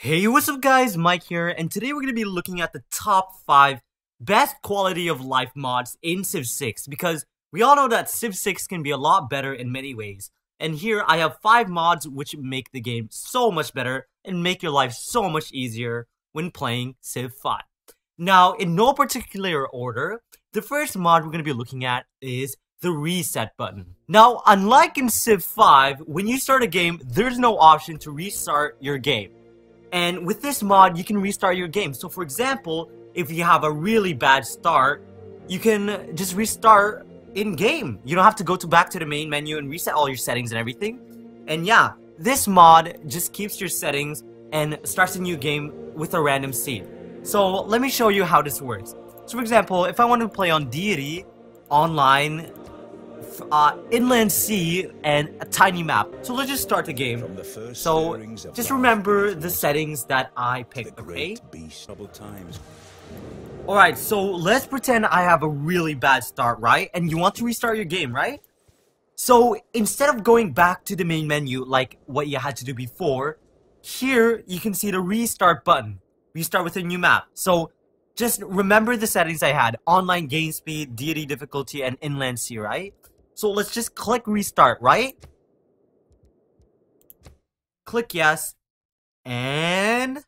Hey, what's up guys, Mike here, and today we're going to be looking at the top 5 best quality of life mods in Civ 6, because we all know that Civ 6 can be a lot better in many ways. And here I have 5 mods which make the game so much better and make your life so much easier when playing Civ 5. Now, in no particular order, the first mod we're going to be looking at is the reset button. Now, unlike in Civ 5, when you start a game, there's no option to restart your game. And with this mod, you can restart your game. So for example, if you have a really bad start, you can just restart in-game. You don't have to go back to the main menu and reset all your settings and everything. And yeah, this mod just keeps your settings and starts a new game with a random seed. So let me show you how this works. So for example, if I want to play on Deity, online, inland sea, and a tiny map. So let's just start the game. So just remember the settings that I picked, okay? Alright, so let's pretend I have a really bad start, right? And you want to restart your game, right? So instead of going back to the main menu like what you had to do before, here you can see the restart button. Restart with a new map. So just remember the settings I had. Online game speed, deity difficulty, and inland sea, right? So let's just click restart, right? Click yes. And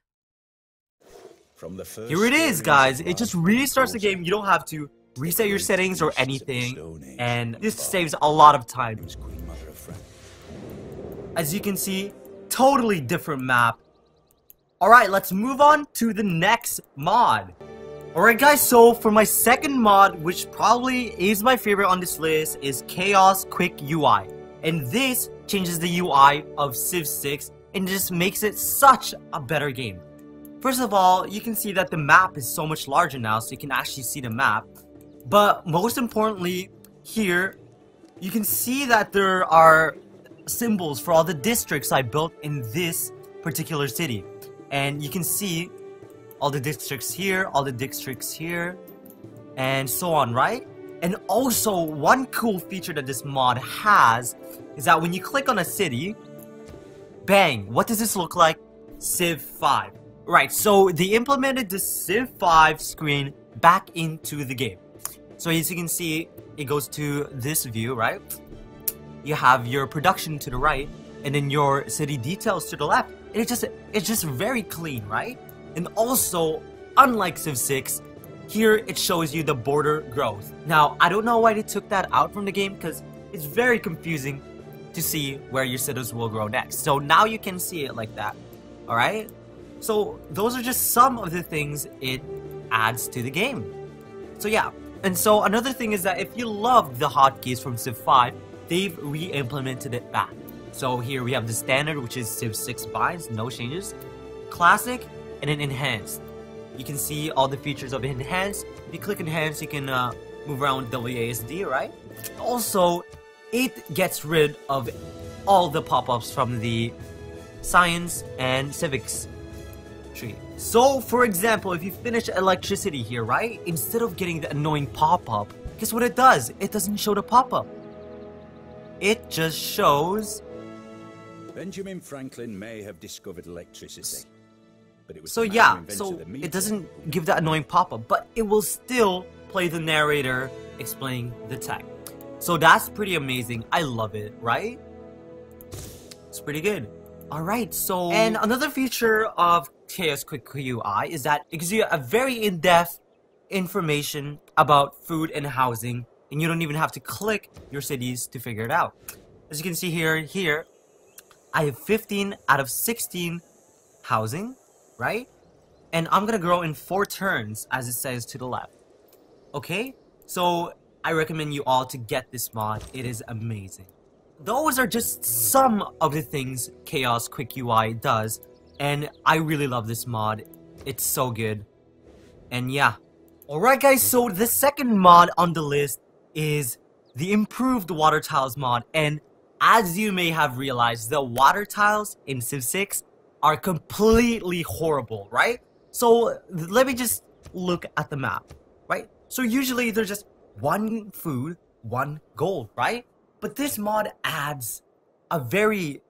here it is, guys. It just restarts the game. You don't have to reset your settings or anything. And this saves a lot of time. As you can see, totally different map. Alright, let's move on to the next mod. Alright guys, so for my second mod, which probably is my favorite on this list, is Chaos Quick UI. And this changes the UI of Civ 6 and just makes it such a better game. First of all, you can see that the map is so much larger now, so you can actually see the map. But most importantly, here, you can see that there are symbols for all the districts I built in this particular city. And you can see all the districts here, all the districts here, and so on, right? And also, one cool feature that this mod has is that when you click on a city, bang, what does this look like? Civ 5. Right, so they implemented the Civ 5 screen back into the game. So as you can see, it goes to this view, right? You have your production to the right, and then your city details to the left. And it's just very clean, right? And also, unlike Civ 6, here it shows you the border growth. Now, I don't know why they took that out from the game, because it's very confusing to see where your cities will grow next. So now you can see it like that, alright? So those are just some of the things it adds to the game. So yeah, and so another thing is that if you love the hotkeys from Civ 5, they've re-implemented it back. So here we have the standard, which is Civ 6 binds, no changes. Classic, and then enhanced. You can see all the features of enhanced. If you click enhanced, you can move around with WASD, right? Also, it gets rid of all the pop-ups from the science and civics tree. So, for example, if you finish electricity here, right? Instead of getting the annoying pop-up, guess what it does? It doesn't show the pop-up. It just shows... Benjamin Franklin may have discovered electricity. So yeah, so it doesn't give that annoying pop-up, but it will still play the narrator explaining the tech. So that's pretty amazing. I love it, right? It's pretty good. Alright, so... And another feature of Chaos Quick UI is that it gives you a very in-depth information about food and housing, and you don't even have to click your cities to figure it out. As you can see here, I have 15 out of 16 housing. Right? And I'm gonna grow in 4 turns, as it says to the left. Okay? So, I recommend you all to get this mod. It is amazing. Those are just some of the things Chaos Quick UI does, and I really love this mod. It's so good. And yeah. Alright guys, so the second mod on the list is the improved water tiles mod, and as you may have realized, the water tiles in Civ 6 are completely horrible, right? So let me just look at the map, right? So usually there's just 1 food, 1 gold, right? But this mod adds a very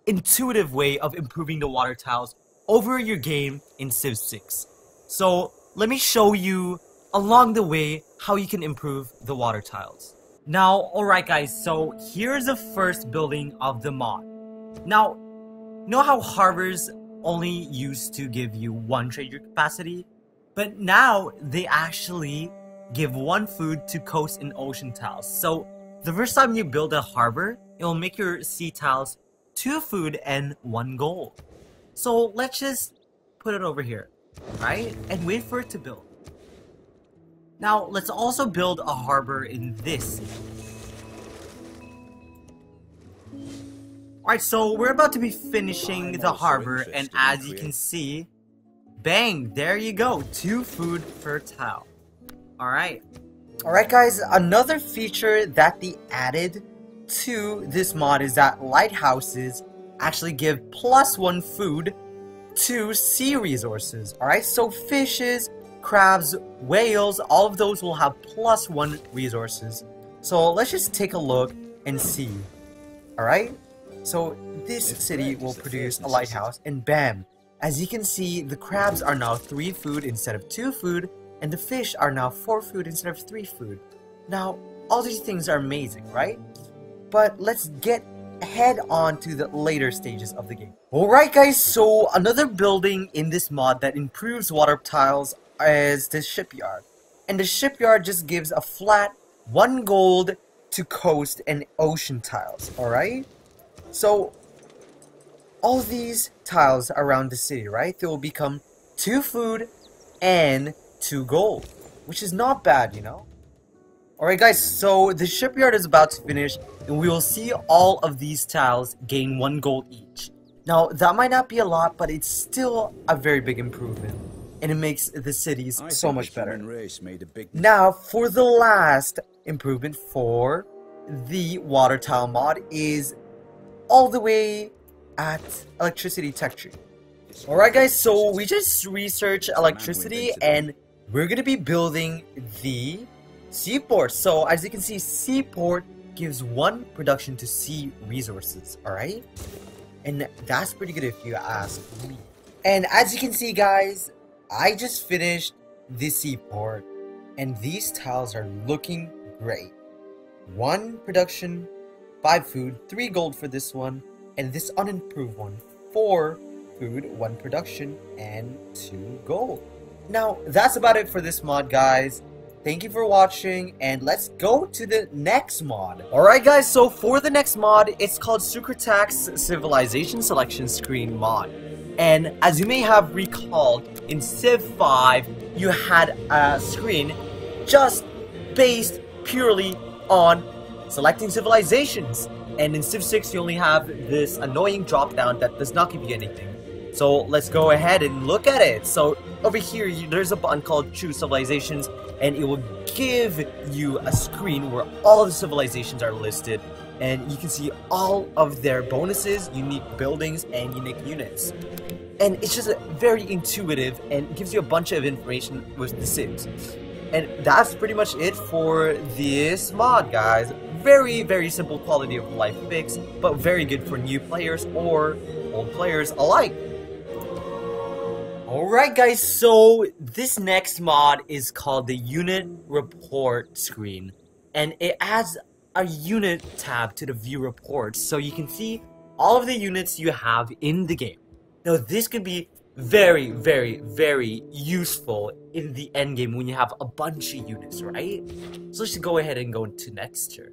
intuitive way of improving the water tiles over your game in Civ VI. So let me show you along the way how you can improve the water tiles. Now, alright guys, so here's the first building of the mod. Now, you know how harbors only used to give you 1 trader capacity? But now, they actually give 1 food to coast and ocean tiles. So, the first time you build a harbor, it will make your sea tiles 2 food and 1 gold. So, let's just put it over here, right? And wait for it to build. Now, let's also build a harbor in this. Alright, so we're about to be finishing the harbor, and as you can see, bang, there you go, 2 food per tile. Alright. Alright guys, another feature that they added to this mod is that lighthouses actually give +1 food to sea resources. Alright, so fishes, crabs, whales, all of those will have +1 resources. So let's just take a look and see. Alright? So this city will produce a lighthouse, and bam! As you can see, the crabs are now 3 food instead of 2 food, and the fish are now 4 food instead of 3 food. Now, all these things are amazing, right? But let's get head on to the later stages of the game. Alright guys, so another building in this mod that improves water tiles is the shipyard. And the shipyard just gives a flat 1 gold to coast and ocean tiles, alright? So, all these tiles around the city, right? They will become 2 food and 2 gold, which is not bad, you know? Alright guys, so the shipyard is about to finish, and we will see all of these tiles gain 1 gold each. Now, that might not be a lot, but it's still a very big improvement, and it makes the cities so much better. Now, for the last improvement for the water tile mod is all the way at electricity tech tree. Alright guys, so we just researched electricity, and we're gonna be building the seaport. So as you can see, seaport gives 1 production to sea resources, alright? And that's pretty good if you ask me. And as you can see guys, I just finished the seaport, and these tiles are looking great. 1 production, 5 food, 3 gold for this one, and this unimproved one, 4 food, 1 production, and 2 gold. Now, that's about it for this mod, guys. Thank you for watching, and let's go to the next mod. Alright guys, so for the next mod, it's called Sukritact's Civilization Selection Screen mod. And as you may have recalled, in Civ V, you had a screen just based purely on selecting civilizations, and in Civ VI you only have this annoying drop down that does not give you anything. So let's go ahead and look at it. So over here there's a button called Choose Civilizations, and it will give you a screen where all of the civilizations are listed, and you can see all of their bonuses, unique buildings, and unique units. And it's just very intuitive and gives you a bunch of information with the civs. And that's pretty much it for this mod, guys. Very, very simple quality of life fix, but very good for new players or old players alike. Alright guys, so this next mod is called the Unit Report screen. And it adds a unit tab to the view reports, so you can see all of the units you have in the game. Now this could be very, very, very useful in the end game when you have a bunch of units, right? So let's just go ahead and go to next turn.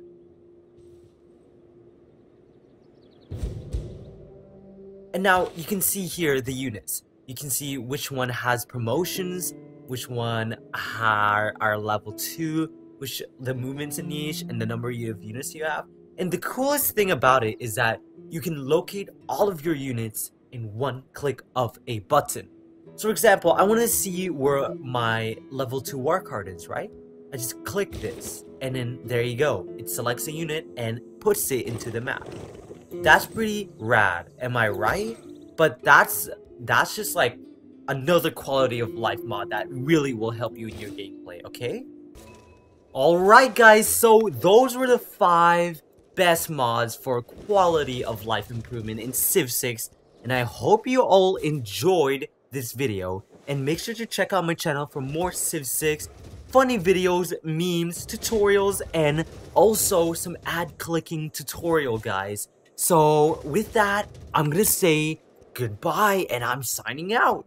And now you can see here the units. You can see which one has promotions, which one are level 2, which the movements in each, and the number of units you have. And the coolest thing about it is that you can locate all of your units in 1 click of a button. So for example, I want to see where my level 2 war card is, right? I just click this, and then there you go. It selects a unit and puts it into the map. That's pretty rad, am I right? But that's just like another quality of life mod that really will help you in your gameplay, okay? Alright guys, so those were the 5 best mods for quality of life improvement in Civ 6. And I hope you all enjoyed this video. And make sure to check out my channel for more Civ 6 funny videos, memes, tutorials, and also some ad clicking tutorial, guys. So with that, I'm gonna say goodbye and I'm signing out.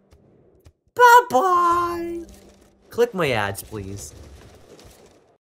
Bye-bye. Click my ads, please.